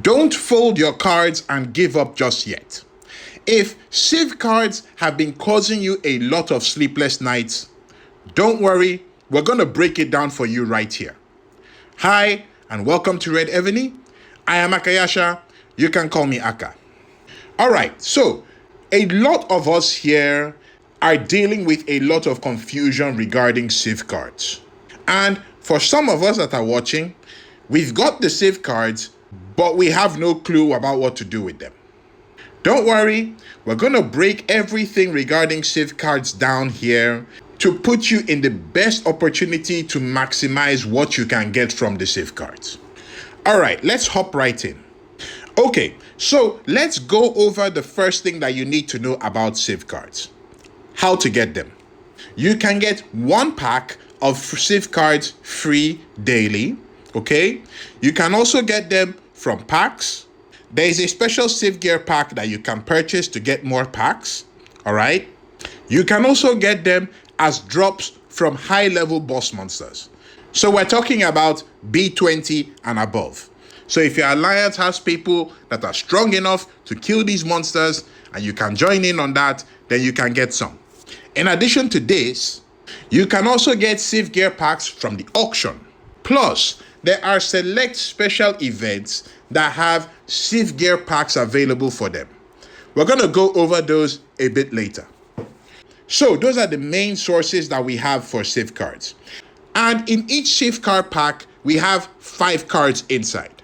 Don't fold your cards and give up just yet. If Civ Cards have been causing you a lot of sleepless nights, don't worry, we're going to break it down for you right here. Hi, and welcome to Red Evony. I am Akayasha. You can call me Aka. Alright, so a lot of us here are dealing with a lot of confusion regarding Civ Cards. And for some of us that are watching, we've got the Civ Cards, but we have no clue about what to do with them. Don't worry, we're going to break everything regarding Civ Cards down here to put you in the best opportunity to maximize what you can get from the Civ Cards. Alright, let's hop right in. Okay, so let's go over the first thing that you need to know about Civ Cards. How to get them. You can get one pack of Civ Cards free daily, okay? You can also get them from packs. There is a special Civ Gear pack that you can purchase to get more packs, all right? You can also get them as drops from high-level boss monsters. So we're talking about B20 and above. So if your alliance has people that are strong enough to kill these monsters and you can join in on that, then you can get some. In addition to this, you can also get Civ Gear packs from the auction. Plus, there are select special events that have Civ Gear packs available for them. We're going to go over those a bit later. So those are the main sources that we have for Civ Cards. And in each Civ Card pack, we have 5 cards inside.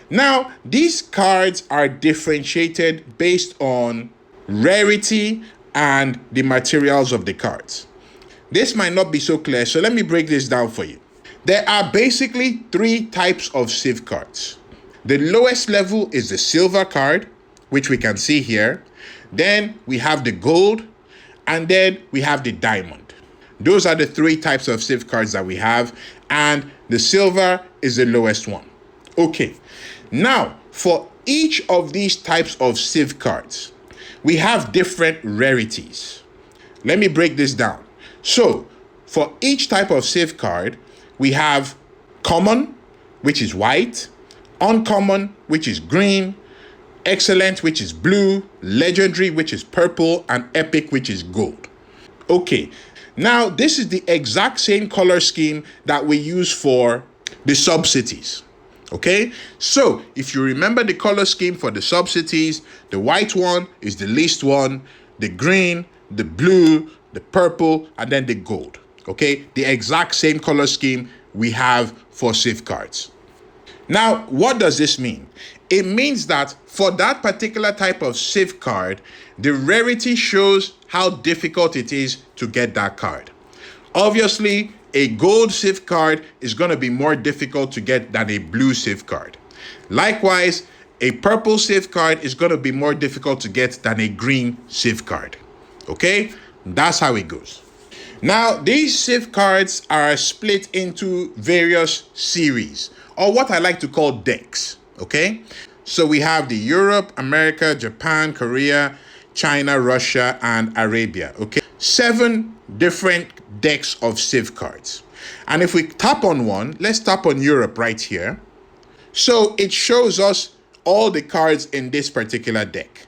Now, these cards are differentiated based on rarity and the materials of the cards. This might not be so clear, so let me break this down for you. There are basically 3 types of Civ Cards. The lowest level is the silver card, which we can see here. Then we have the gold, and then we have the diamond. Those are the 3 types of Civ Cards that we have, and the silver is the lowest one. Okay, now for each of these types of Civ Cards, we have different rarities. Let me break this down. So, for each type of Civ Card, we have common, which is white, uncommon, which is green, excellent, which is blue, legendary, which is purple, and epic, which is gold. Okay, now this is the exact same color scheme that we use for the sub-cities. Okay, so if you remember the color scheme for the sub-cities, the white one is the least one, the green, the blue, the purple, and then the gold. Okay, the exact same color scheme we have for Civ Cards. Now, what does this mean? It means that for that particular type of Civ card, the rarity shows how difficult it is to get that card. Obviously, a gold Civ card is going to be more difficult to get than a blue Civ card. Likewise, a purple Civ card is going to be more difficult to get than a green Civ card. Okay? That's how it goes. Now, these Civ cards are split into various series, or what I like to call decks. Okay? So we have the Europe, America, Japan, Korea, China, Russia, and Arabia. Okay? 7 different decks of Civ cards. And if we tap on one, let's tap on Europe right here. So it shows us all the cards in this particular deck.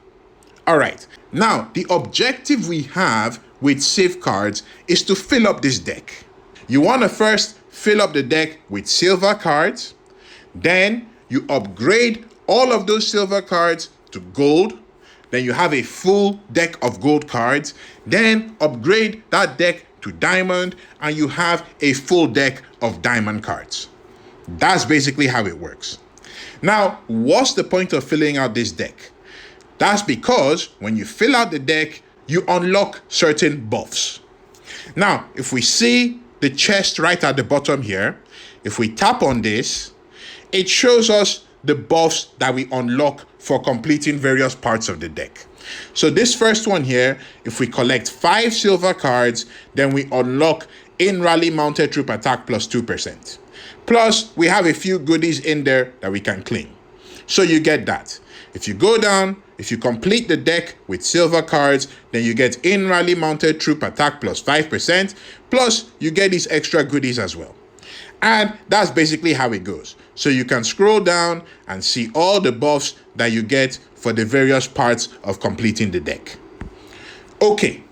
All right. Now, the objective we have with Civ cards is to fill up this deck. You want to first fill up the deck with silver cards. Then you upgrade all of those silver cards to gold. Then you have a full deck of gold cards. Then upgrade that deck to diamond, and you have a full deck of diamond cards. That's basically how it works. Now, what's the point of filling out this deck? That's because when you fill out the deck, you unlock certain buffs. Now, if we see the chest right at the bottom here, if we tap on this, it shows us the buffs that we unlock for completing various parts of the deck. So this first one here, if we collect 5 silver cards, then we unlock in rally mounted troop attack plus 2%. Plus, we have a few goodies in there that we can claim. So you get that. If you go down, if you complete the deck with silver cards, then you get in rally mounted troop attack plus 5%. Plus, you get these extra goodies as well. And that's basically how it goes. So you can scroll down and see all the buffs that you get for the various parts of completing the deck. Okay,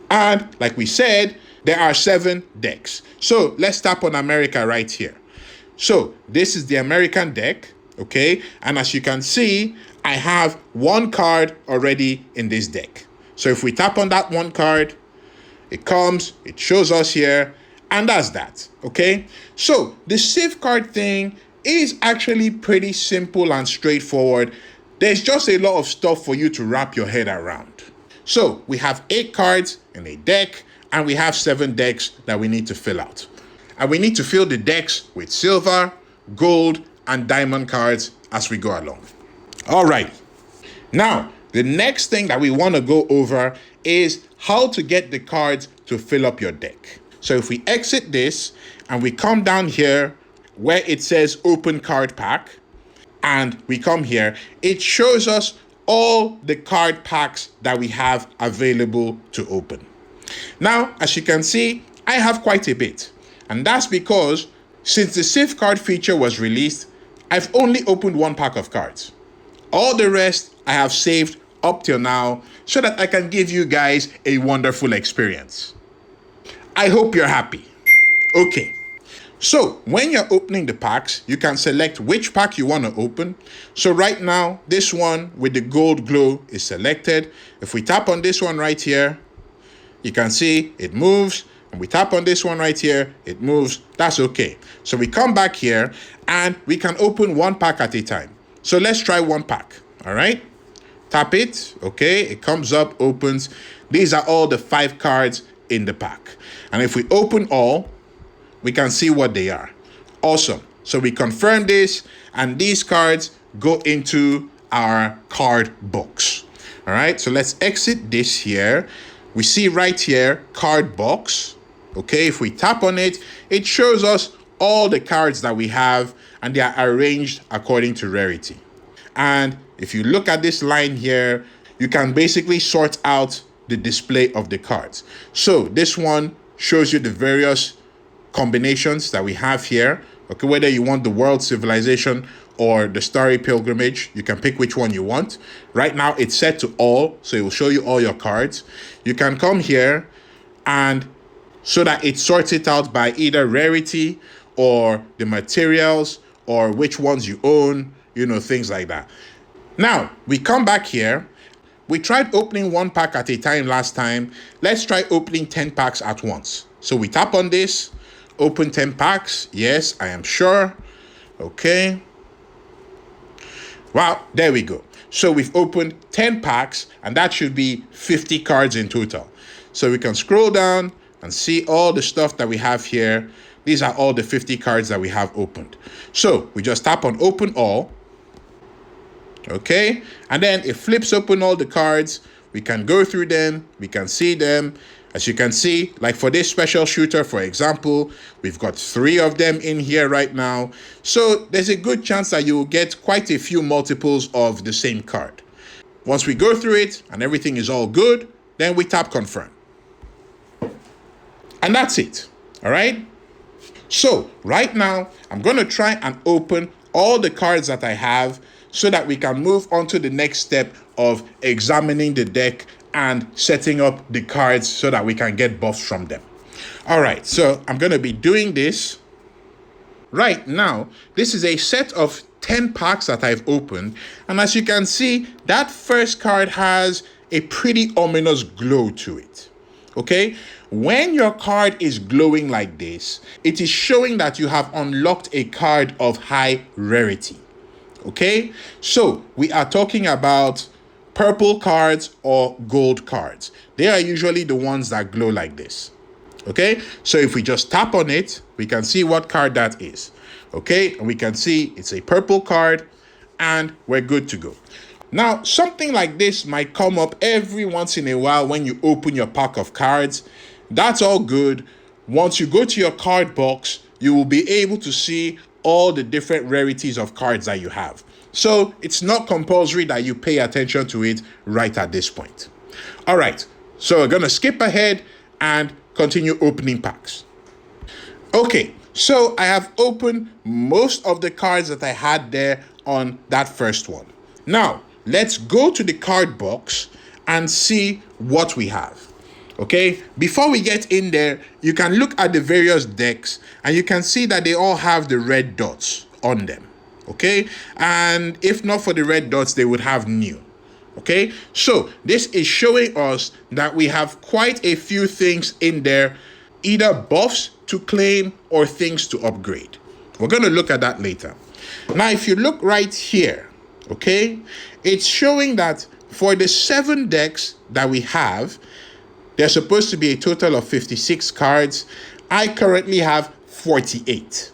and like we said, there are 7 decks. So let's tap on America right here. So this is the American deck, okay? And as you can see, I have 1 card already in this deck. So if we tap on that 1 card, it comes, it shows us here, and that's that, okay? So the Civ card thing is actually pretty simple and straightforward. There's just a lot of stuff for you to wrap your head around. So we have 8 cards in a deck, and we have 7 decks that we need to fill out. And we need to fill the decks with silver, gold, and diamond cards as we go along. All right. Now, the next thing that we want to go over is how to get the cards to fill up your deck. So if we exit this and we come down here where it says open card pack, and we come here, it shows us all the card packs that we have available to open. Now, as you can see, I have quite a bit. And that's because since the Civ card feature was released, I've only opened 1 pack of cards. All the rest I have saved up till now so that I can give you guys a wonderful experience. I hope you're happy. Okay. So when you're opening the packs, you can select which pack you want to open. So right now, this one with the gold glow is selected. If we tap on this one right here, you can see it moves. And we tap on this one right here, it moves. That's okay. So we come back here and we can open 1 pack at a time. So let's try 1 pack. All right. Tap it. Okay. It comes up, opens. These are all the 5 cards in the pack. And if we open all, we can see what they are. Awesome. So we confirm this, and these cards go into our card box. All right. So let's exit this here. We see right here, card box. Okay. If we tap on it, it shows us all the cards that we have, and they are arranged according to rarity. And if you look at this line here, you can basically sort out the display of the cards. So this one shows you the various combinations that we have here. Okay, whether you want the world civilization or the starry pilgrimage, you can pick which one you want. Right now it's set to all, so it will show you all your cards. You can come here and so that it sorts it out by either rarity or the materials or which ones you own, things like that. Now we come back here. We tried opening 1 pack at a time last time. Let's try opening 10 packs at once. So we tap on this, open 10 packs. Yes, I am sure. Okay. Wow, there we go. So we've opened 10 packs, and that should be 50 cards in total. So we can scroll down and see all the stuff that we have here. These are all the 50 cards that we have opened. So we just tap on open all. Okay, and then it flips open all the cards. We can go through them, we can see them. As you can see, like for this special shooter, for example, we've got 3 of them in here right now. So there's a good chance that you will get quite a few multiples of the same card. Once we go through it and everything is all good, then we tap confirm. And that's it. All right. So right now, I'm going to try and open all the cards that I have so that we can move on to the next step of examining the deck and setting up the cards so that we can get buffs from them. All right, so I'm going to be doing this right now. This is a set of 10 packs that I've opened. And as you can see, that first card has a pretty ominous glow to it. Okay, when your card is glowing like this, it is showing that you have unlocked a card of high rarity. Okay, so we are talking about purple cards or gold cards. They are usually the ones that glow like this. Okay, so if we just tap on it, we can see what card that is. Okay, and we can see it's a purple card and we're good to go. Now, something like this might come up every once in a while when you open your pack of cards. That's all good. Once you go to your card box, you will be able to see all the different rarities of cards that you have. So it's not compulsory that you pay attention to it right at this point. All right, so we're going to skip ahead and continue opening packs. Okay, So I have opened most of the cards that I had there on that first one. Now, let's go to the card box and see what we have. Okay, before we get in there, you can look at the various decks and you can see that they all have the red dots on them. Okay, and if not for the red dots, they would have new. Okay, so this is showing us that we have quite a few things in there, either buffs to claim or things to upgrade. We're going to look at that later. Now, if you look right here, okay, it's showing that for the 7 decks that we have, there's supposed to be a total of 56 cards. I currently have 48.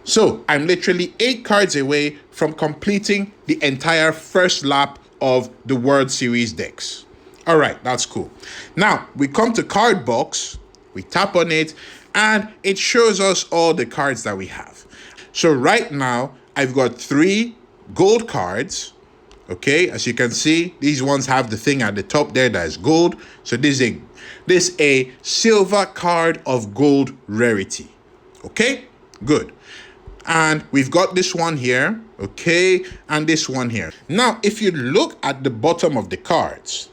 So I'm literally 8 cards away from completing the entire first lap of the World Series decks. All right, that's cool. Now we come to card box, we tap on it, and it shows us all the cards that we have. So right now I've got 3 gold cards. Okay, as you can see, these ones have the thing at the top there that is gold. So this is a silver card of gold rarity. Okay, good. And we've got this one here, okay, and this one here. Now, if you look at the bottom of the cards,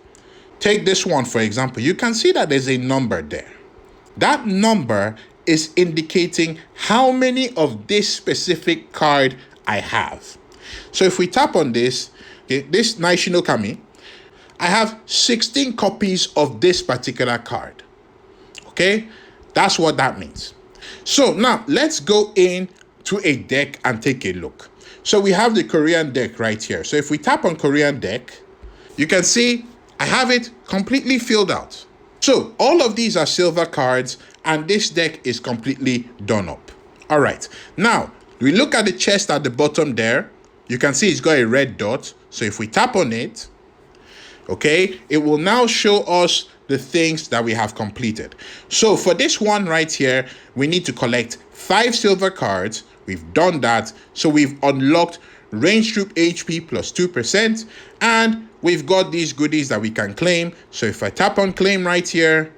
take this one for example, you can see that there's a number there. That number is indicating how many of this specific card I have. So if we tap on this, okay, this Naishino Kami, I have 16 copies of this particular card. Okay, that's what that means. So now let's go in to a deck and take a look. So we have the Korean deck right here. So if we tap on Korean deck, you can see I have it completely filled out. So all of these are silver cards and this deck is completely done up. All right, now we look at the chest at the bottom there. You can see it's got a red dot. So if we tap on it, okay, it will now show us the things that we have completed. So for this one right here, we need to collect 5 silver cards. We've done that. So we've unlocked range troop HP plus 2%, and we've got these goodies that we can claim. So if I tap on claim right here,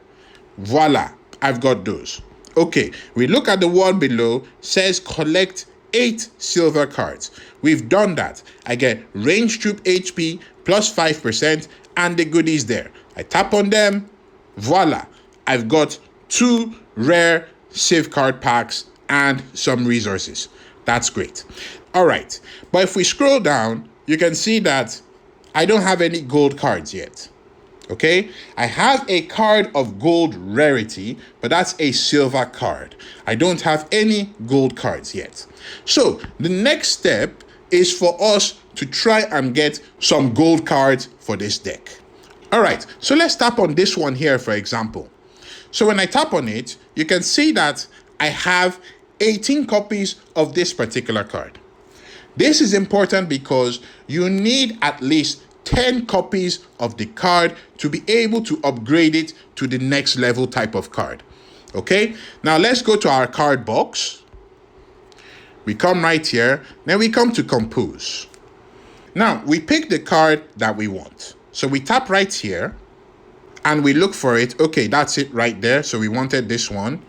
voila, I've got those. Okay, we look at the one below, says collect 8 silver cards. We've done that. I get range troop HP plus 5% and the goodies there. I tap on them, voila, I've got 2 rare Civ card packs and some resources. That's great. All right, but if we scroll down, you can see that I don't have any gold cards yet. Okay, I have a card of gold rarity, but that's a silver card. I don't have any gold cards yet. So the next step is for us to try and get some gold cards for this deck. All right, so let's tap on this one here, for example. So when I tap on it, you can see that I have 18 copies of this particular card. This is important because you need at least 10 copies of the card to be able to upgrade it to the next level type of card. Okay, now let's go to our card box. We come right here, then we come to compose. Now we pick the card that we want. So we tap right here and we look for it. Okay, that's it right there. So we wanted this one.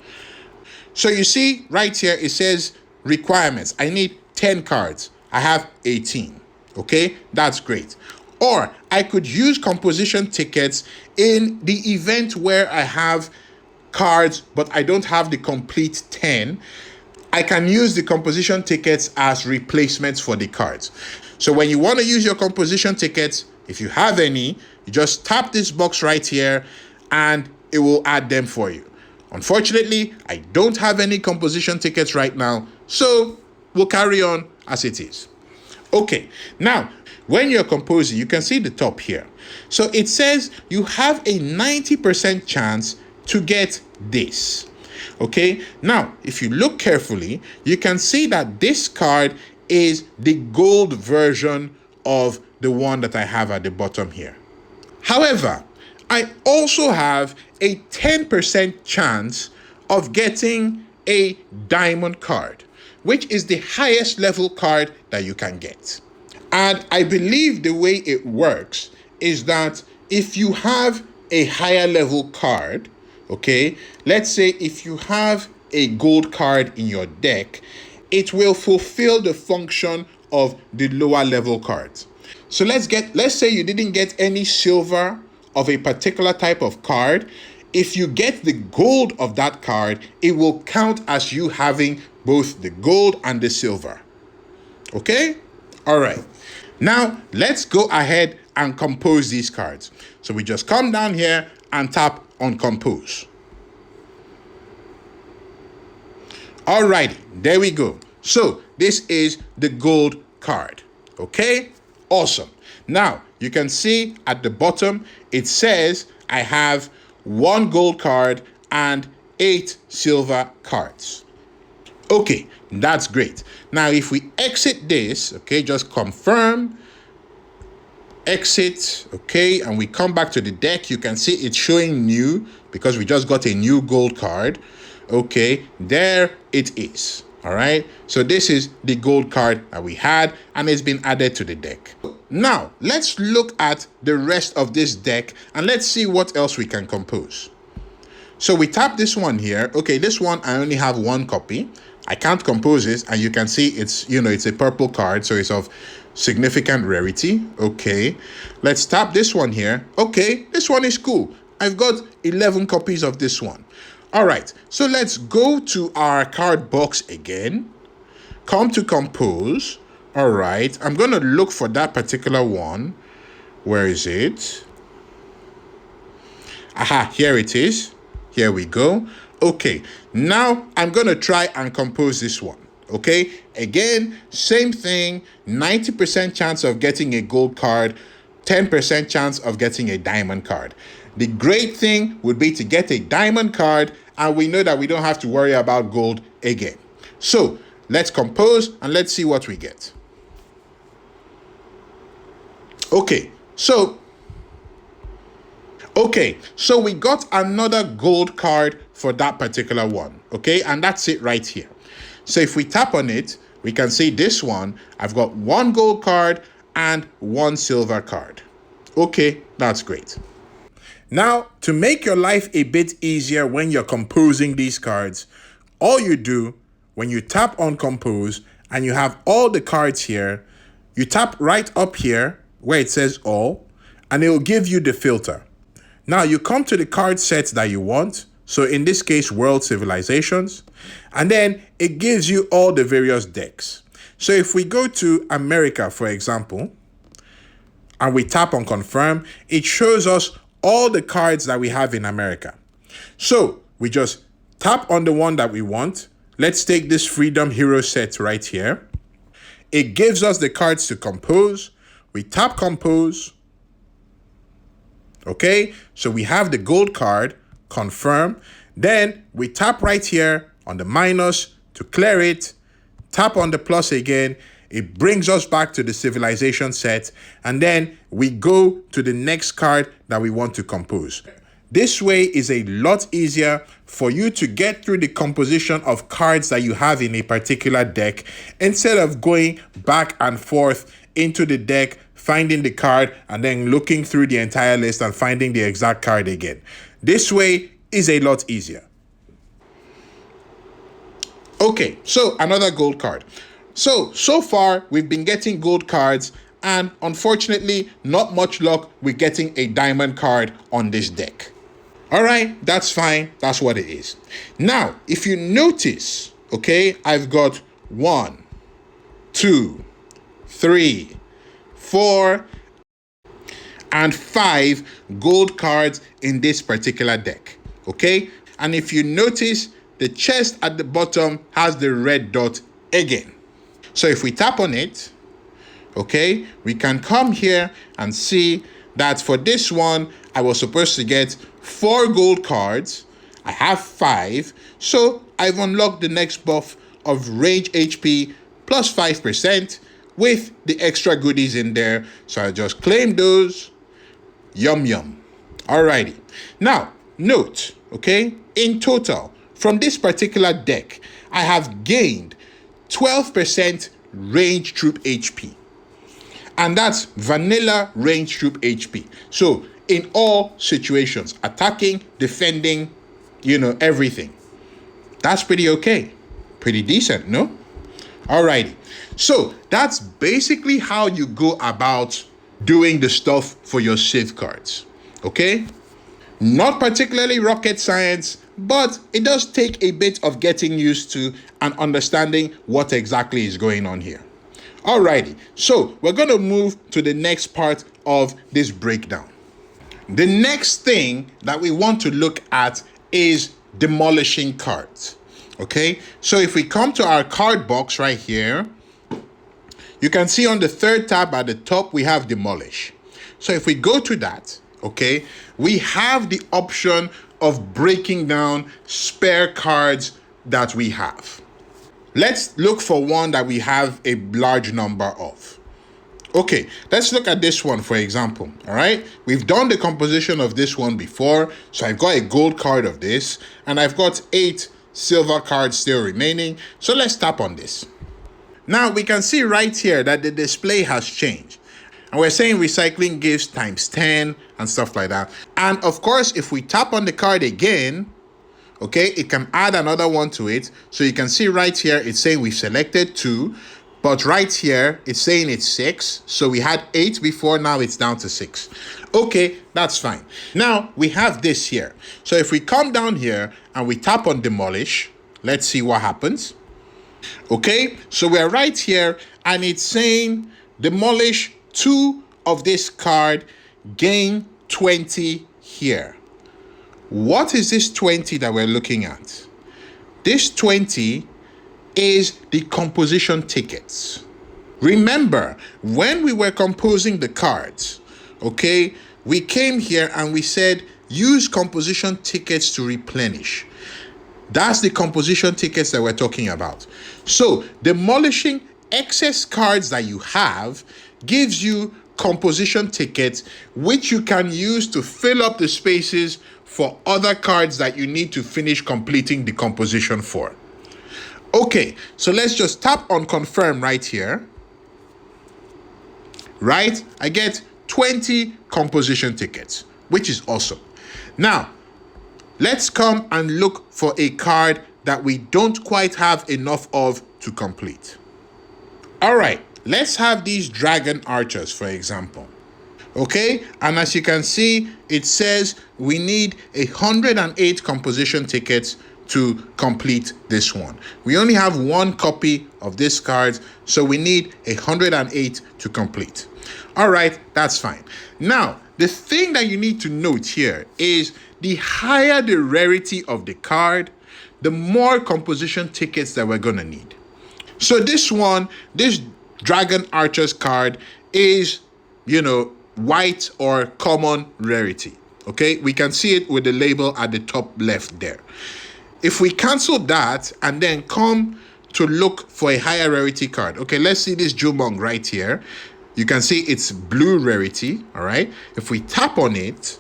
So you see right here, it says requirements. I need 10 cards. I have 18. Okay, that's great. Or I could use composition tickets in the event where I have cards, but I don't have the complete 10. I can use the composition tickets as replacements for the cards. So when you want to use your composition tickets, if you have any, you just tap this box right here and it will add them for you. Unfortunately, I don't have any composition tickets right now, so we'll carry on as it is. Okay, now, when you're composing, you can see the top here. So it says you have a 90% chance to get this. Okay, now, if you look carefully, you can see that this card is the gold version of the one that I have at the bottom here. However, I also have a 10% chance of getting a diamond card, which is the highest level card that you can get. And I believe the way it works is that if you have a higher level card, okay, let's say if you have a gold card in your deck, it will fulfill the function of the lower level cards. So let's say you didn't get any silver of a particular type of card. If you get the gold of that card, it will count as you having both the gold and the silver. Okay? All right. Now, let's go ahead and compose these cards. So we just come down here and tap on compose. Alrighty, there we go. So this is the gold card. Okay? Awesome. Now, you can see at the bottom, it says I have 1 gold card and 8 silver cards. Okay, that's great. Now, if we exit this, okay, just confirm, exit, okay, and we come back to the deck, you can see it's showing new because we just got a new gold card. Okay, there it is. All right, so this is the gold card that we had and it's been added to the deck. Now, let's look at the rest of this deck and let's see what else we can compose. So we tap this one here. Okay, this one I only have 1 copy. I can't compose this, and you can see it's, it's a purple card, so it's of significant rarity. Okay, let's tap this one here. Okay, this one is cool. I've got 11 copies of this one. All right, so let's go to our card box again. Come to compose. All right, I'm gonna look for that particular one. Where is it? Aha, here it is. Here we go. Okay, now I'm gonna try and compose this one. Okay, again, same thing, 90% chance of getting a gold card, 10% chance of getting a diamond card. The great thing would be to get a diamond card, and we know that we don't have to worry about gold again. So let's compose and let's see what we get. Okay, so we got another gold card for that particular one. Okay, and that's it right here. So if we tap on it, we can see this one. I've got 1 gold card and 1 silver card. Okay, that's great. Now, to make your life a bit easier when you're composing these cards, all you do when you tap on compose and you have all the cards here, you tap right up here where it says all, and it will give you the filter. Now you come to the card sets that you want. So in this case, World Civilizations, and then it gives you all the various decks. So if we go to America, for example, and we tap on confirm, it shows us all the cards that we have in America. So we just tap on the one that we want. Let's take this Freedom Hero set right here. It gives us the cards to compose. We tap compose. Okay, so we have the gold card, confirm. Then we tap right here on the minus to clear it. Tap on the plus again. It brings us back to the civilization set, and then we go to the next card that we want to compose. This way is a lot easier for you to get through the composition of cards that you have in a particular deck instead of going back and forth into the deck, finding the card, and then looking through the entire list and finding the exact card again. This way is a lot easier. Okay, so another gold card. So far, we've been getting gold cards, and unfortunately, not much luck with getting a diamond card on this deck. All right, that's fine. That's what it is. Now, if you notice, okay, I've got 1, 2, 3, 4, and 5 gold cards in this particular deck, okay? And if you notice, the chest at the bottom has the red dot again. So if we tap on it, okay, we can come here and see that for this one, I was supposed to get 4 gold cards. I have 5, so I've unlocked the next buff of range HP plus 5% with the extra goodies in there. So I just claim those. Yum yum. Alrighty. Now, note, okay, in total, from this particular deck, I have gained 12% range troop HP. And that's vanilla range troop HP. So in all situations, attacking, defending, everything. That's pretty okay. Pretty decent, no? Alrighty. So that's basically how you go about doing the stuff for your Civ cards. Okay? Not particularly rocket science, but it does take a bit of getting used to and understanding what exactly is going on here. Alrighty, so we're going to move to the next part of this breakdown. The next thing that we want to look at is demolishing cards. Okay, so if we come to our card box right here, you can see on the third tab at the top, we have demolish. So if we go to that, okay, we have the option of breaking down spare cards that we have. Let's look for one that we have a large number of. Okay, let's look at this one, for example. All right, we've done the composition of this one before. So I've got a gold card of this, and I've got 8 silver cards still remaining. So let's tap on this. Now we can see right here that the display has changed. And we're saying recycling gives times 10 and stuff like that. And of course, if we tap on the card again, okay, it can add another one to it. So you can see right here, it's saying we've selected 2. But right here, it's saying it's 6. So we had 8 before, now it's down to 6. Okay, that's fine. Now we have this here. So if we come down here and we tap on demolish, let's see what happens. Okay, so we're right here and it's saying demolish 2 of this card, gain 20 here. What is this 20 that we're looking at? This 20 is the composition tickets. Remember, when we were composing the cards, okay, we came here and we said use composition tickets to replenish. That's the composition tickets that we're talking about. So demolishing excess cards that you have gives you composition tickets, which you can use to fill up the spaces for other cards that you need to finish completing the composition for. Okay, so let's just tap on confirm right here. Right? I get 20 composition tickets, which is awesome. Now, let's come and look for a card that we don't quite have enough of to complete. All right, let's have these dragon archers, for example. Okay, and as you can see, it says we need 108 composition tickets to complete this one. We only have 1 copy of this card, so we need 108 to complete. All right, that's fine. Now, the thing that you need to note here is the higher the rarity of the card, the more composition tickets that we're gonna need. So this one, this Dragon Archers card is, white or common rarity. Okay, we can see it with the label at the top left there. If we cancel that and then come to look for a higher rarity card, okay, let's see this Jumong right here. You can see it's blue rarity, all right? If we tap on it,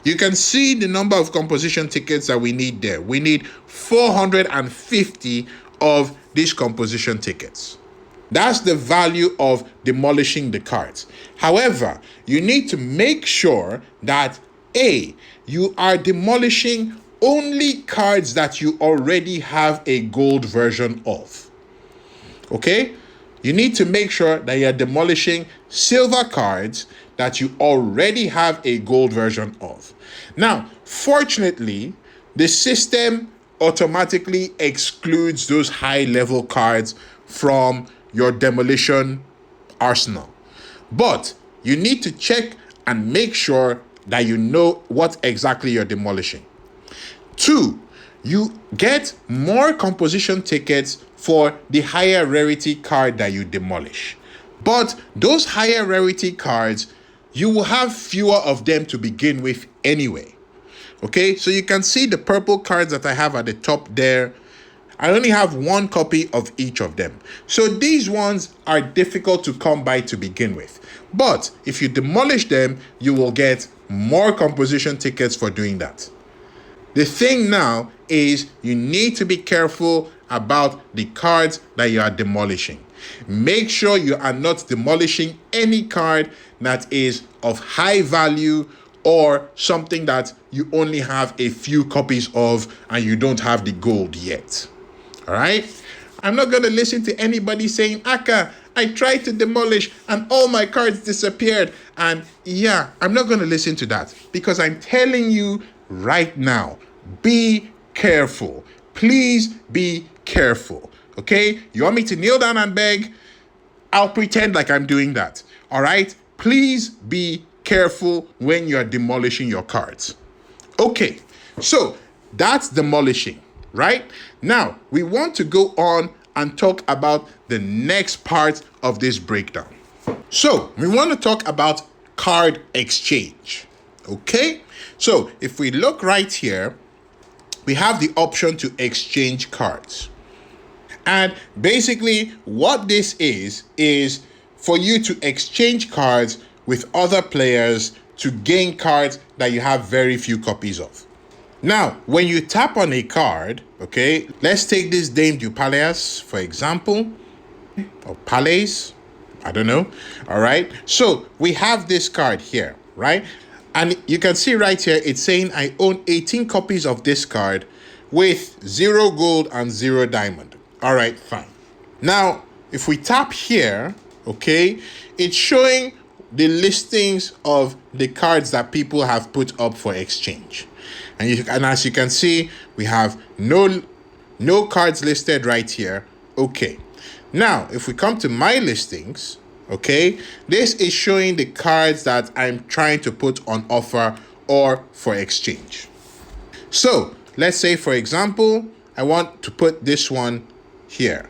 you can see the number of composition tickets that we need there. We need 450 of these composition tickets. That's the value of demolishing the cards. However, you need to make sure that A, you are demolishing only cards that you already have a gold version of. Okay? You need to make sure that you're demolishing silver cards that you already have a gold version of. Now, fortunately, the system automatically excludes those high-level cards from your demolition arsenal. But you need to check and make sure that you know what exactly you're demolishing. 2, you get more composition tickets for the higher rarity card that you demolish. But those higher rarity cards, you will have fewer of them to begin with anyway. Okay, so you can see the purple cards that I have at the top there. I only have 1 copy of each of them. So these ones are difficult to come by to begin with. But if you demolish them, you will get more composition tickets for doing that. The thing now is you need to be careful about the cards that you are demolishing. Make sure you are not demolishing any card that is of high value or something that you only have a few copies of and you don't have the gold yet. All right? I'm not going to listen to anybody saying, Aka, I tried to demolish and all my cards disappeared. And yeah, I'm not going to listen to that, because I'm telling you right now, be careful. Please be careful. Okay? You want me to kneel down and beg? I'll pretend like I'm doing that. All right? Please be careful when you're demolishing your cards. Okay, so that's demolishing, right? Now, we want to go on and talk about the next part of this breakdown. So, we want to talk about card exchange. Okay? So, if we look right here, we have the option to exchange cards. And basically, what this is for you to exchange cards with other players to gain cards that you have very few copies of. Now, when you tap on a card, okay, let's take this Dame du Palais, for example, or Palais, I don't know, all right? So, we have this card here, right? And you can see right here, it's saying I own 18 copies of this card with 0 gold and 0 diamond. All right, fine. Now, if we tap here, okay, it's showing the listings of the cards that people have put up for exchange. And as you can see, we have no cards listed right here. Okay. Now, if we come to my listings, okay, this is showing the cards that I'm trying to put on offer or for exchange. So, let's say, for example, I want to put this one here.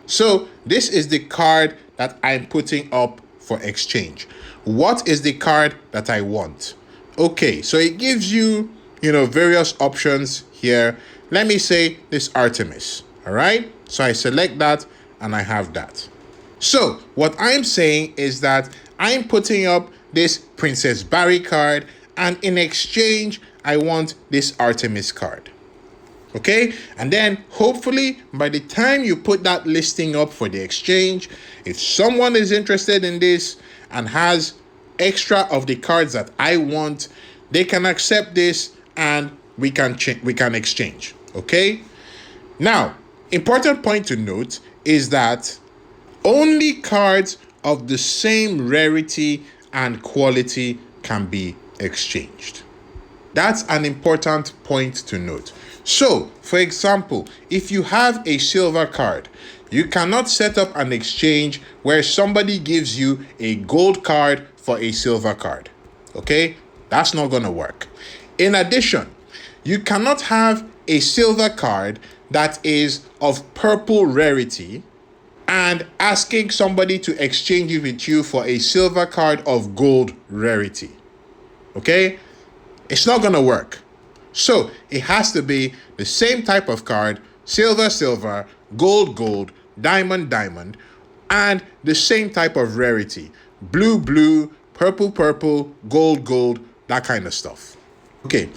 So, this is the card that I'm putting up for exchange. What is the card that I want? Okay, so it gives you, various options here. Let me say this Artemis, all right? So I select that and I have that. So what I'm saying is that I'm putting up this Princess Barry card, and in exchange, I want this Artemis card. Okay, and then hopefully by the time you put that listing up for the exchange, if someone is interested in this and has extra of the cards that I want, they can accept this and we can exchange. Okay, now important point to note is that only cards of the same rarity and quality can be exchanged. That's an important point to note. So, for example, if you have a silver card, you cannot set up an exchange where somebody gives you a gold card for a silver card. Okay? That's not going to work. In addition, you cannot have a silver card that is of purple rarity and asking somebody to exchange it with you for a silver card of gold rarity. Okay? It's not going to work. So it has to be the same type of card, silver, silver, gold, gold, diamond, diamond, and the same type of rarity, blue, blue, purple, purple, gold, gold, that kind of stuff. Okay,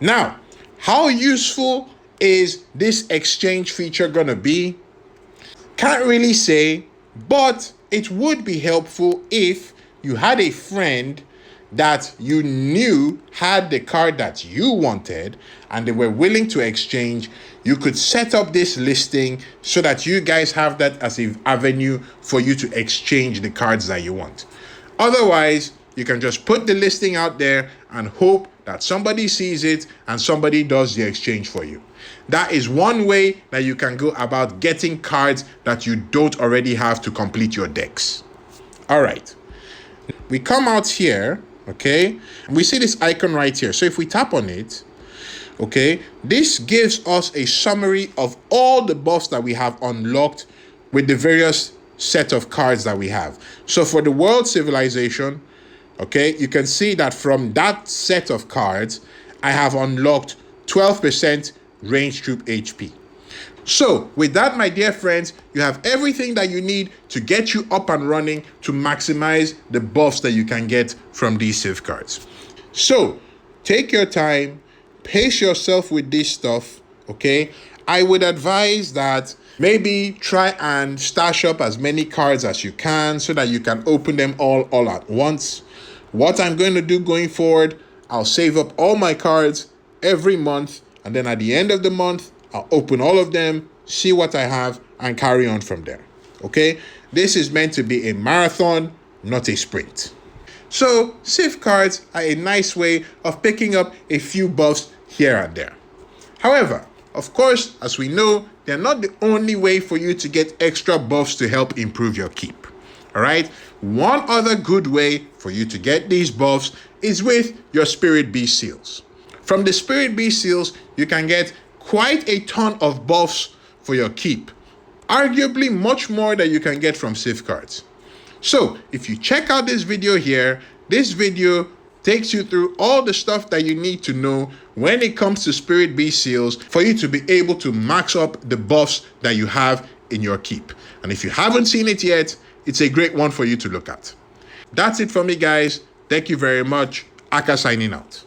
now, how useful is this exchange feature gonna be? Can't really say, but it would be helpful if you had a friend that you knew had the card that you wanted and they were willing to exchange. You could set up this listing so that you guys have that as an avenue for you to exchange the cards that you want. Otherwise, you can just put the listing out there and hope that somebody sees it and somebody does the exchange for you. That is one way that you can go about getting cards that you don't already have to complete your decks. All right. We come out here, okay, and we see this icon right here. So if we tap on it, okay, this gives us a summary of all the buffs that we have unlocked with the various set of cards that we have. So for the world civilization, okay, you can see that from that set of cards, I have unlocked 12% range troop HP. So with that, my dear friends, you have everything that you need to get you up and running to maximize the buffs that you can get from these Civ cards. So take your time, pace yourself with this stuff, okay? I would advise that maybe try and stash up as many cards as you can so that you can open them all at once. What I'm going to do going forward, I'll save up all my cards every month, and then at the end of the month, I'll open all of them, see what I have, and carry on from there. Okay? This is meant to be a marathon, not a sprint. So, Civ cards are a nice way of picking up a few buffs here and there. However, of course, as we know, they're not the only way for you to get extra buffs to help improve your keep. Alright? One other good way for you to get these buffs is with your Spirit Beast seals. From the Spirit Beast seals, you can get quite a ton of buffs for your keep. Arguably much more than you can get from Civ cards. So, if you check out this video here, this video takes you through all the stuff that you need to know when it comes to Spirit Beast seals for you to be able to max up the buffs that you have in your keep. And if you haven't seen it yet, it's a great one for you to look at. That's it for me, guys. Thank you very much. Aka signing out.